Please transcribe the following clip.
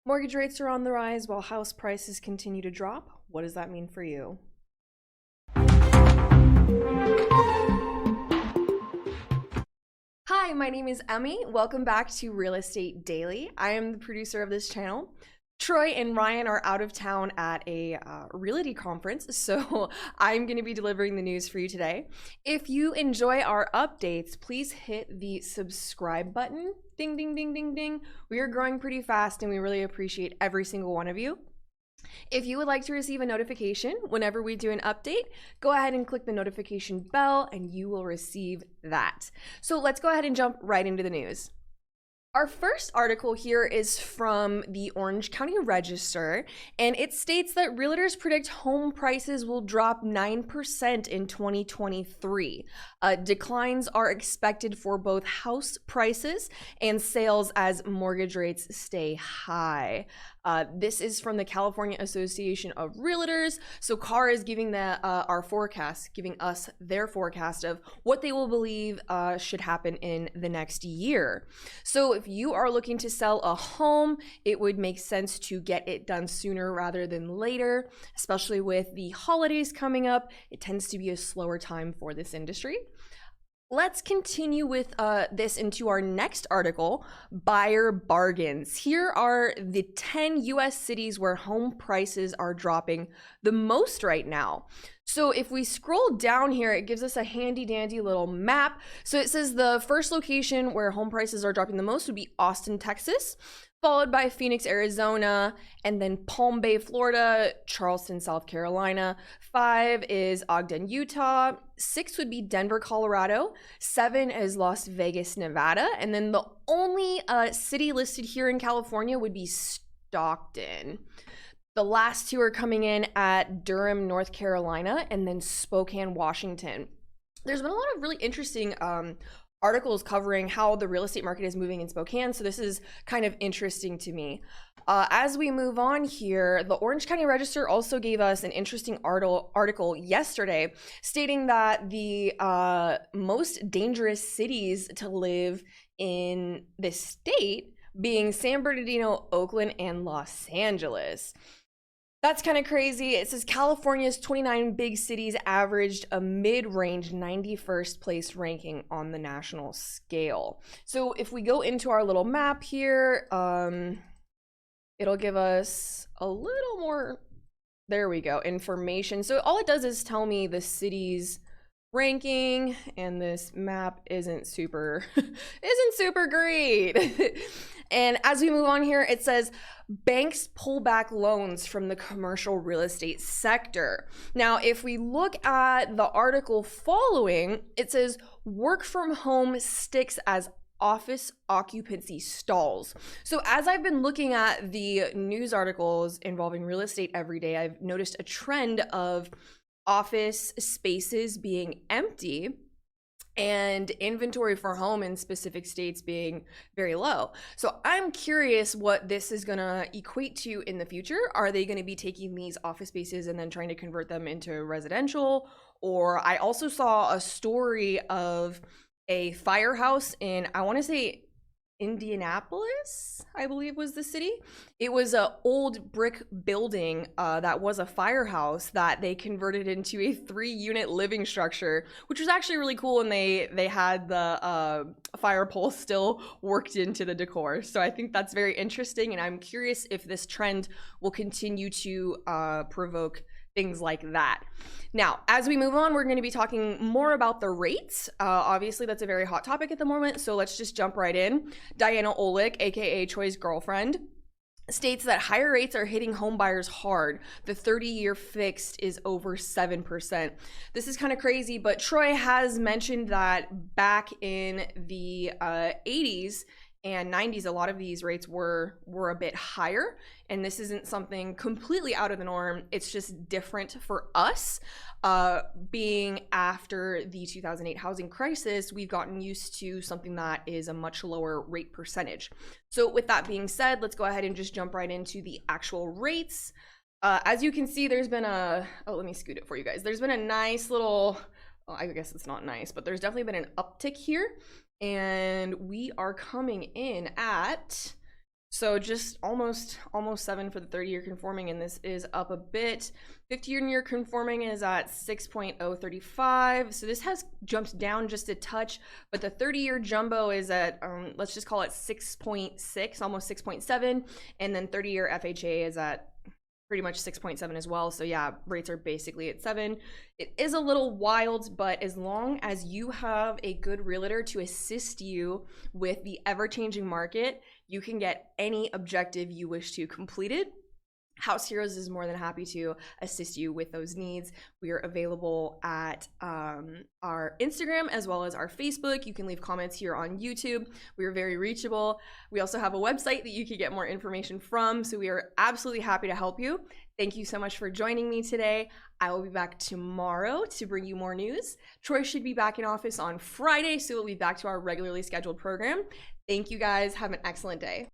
Mortgage rates are on the rise while house prices continue to drop. What does that mean for you? Hi, my name is Emmy. Welcome back to Real Estate Daily. I am the producer of this channel. Troy and Ryan are out of town at a realty conference, so I'm going to be delivering the news for you today. If you enjoy our updates, please hit the subscribe button. Ding, ding, ding, ding, ding. We are growing pretty fast, and we really appreciate every single one of you. If you would like to receive a notification whenever we do an update, go ahead and click the notification bell and you will receive that. So let's go ahead and jump right into the news. Our first article here is from the Orange County Register, and it states that realtors predict home prices will drop 9% in 2023. Declines are expected for both house prices and sales as mortgage rates stay high. This is from the California Association of Realtors. So CAR is giving our forecast, giving us their forecast of what they will believe should happen in the next year. So if you are looking to sell a home, it would make sense to get it done sooner rather than later, especially with the holidays coming up. It tends to be a slower time for this industry. Let's continue with this into our next article, buyer bargains. Here are the 10 US cities where home prices are dropping the most right now. So if we scroll down here, it gives us a handy dandy little map. So it says the first location where home prices are dropping the most would be Austin, Texas, followed by Phoenix, Arizona, and then Palm Bay, Florida, Charleston, South Carolina. 5 is Ogden, Utah. 6 would be Denver, Colorado. 7 is Las Vegas, Nevada. And then the only city listed here in California would be Stockton. The last 2 are coming in at Durham, North Carolina, and then Spokane, Washington. There's been a lot of really interesting articles covering how the real estate market is moving in Spokane, so this is kind of interesting to me. As we move on here, the Orange County Register also gave us an interesting article yesterday stating that the most dangerous cities to live in the state being San Bernardino, Oakland, and Los Angeles. That's kind of crazy. It says California's 29 big cities averaged a mid-range 91st place ranking on the national scale. So if we go into our little map here, it'll give us a little more, there we go, information. So all it does is tell me the cities ranking, and this map isn't super great. And as we move on here, it says banks pull back loans from the commercial real estate sector. Now, if we look at the article following, it says work from home sticks as office occupancy stalls. So as I've been looking at the news articles involving real estate every day, I've noticed a trend of office spaces being empty and inventory for home in specific states being very low. So I'm curious what this is gonna equate to in the future. Are they gonna be taking these office spaces and then trying to convert them into residential? Or I also saw a story of a firehouse in, I wanna say Indianapolis, I believe was the city. It was an old brick building that was a firehouse that they converted into a 3-unit living structure, which was actually really cool. And they had the fire pole still worked into the decor. So I think that's very interesting. And I'm curious if this trend will continue to provoke things like that. Now, as we move on, we're going to be talking more about the rates. Obviously, that's a very hot topic at the moment, so let's just jump right in. Diana Olick, aka Troy's girlfriend, states that higher rates are hitting home buyers hard. The 30-year fixed is over 7%. This is kind of crazy, but Troy has mentioned that back in the 80s and 90s, a lot of these rates were a bit higher, and this isn't something completely out of the norm. It's just different for us. Being after the 2008 housing crisis, we've gotten used to something that is a much lower rate percentage. So with that being said, let's go ahead and just jump right into the actual rates. As you can see, there's been let me scoot it for you guys. There's been a nice little, well, I guess it's not nice, but there's definitely been an uptick here. And we are coming in at So just almost 7 for the 30-year conforming, and this is up a bit. 50-year conforming is at 6.035. So this has jumped down just a touch, but the 30-year jumbo is at let's just call it 6.6, almost 6.7, and then 30-year FHA is at pretty much 6.7 as well. So yeah, rates are basically at 7. It is a little wild, but as long as you have a good realtor to assist you with the ever-changing market, you can get any objective you wish to completed. House Heroes is more than happy to assist you with those needs. We are available at our Instagram as well as our Facebook. You can leave comments here on YouTube. We are very reachable. We also have a website that you can get more information from, so we are absolutely happy to help you. Thank you so much for joining me today. I will be back tomorrow to bring you more news. Troy should be back in office on Friday, so we'll be back to our regularly scheduled program. Thank you guys. Have an excellent day.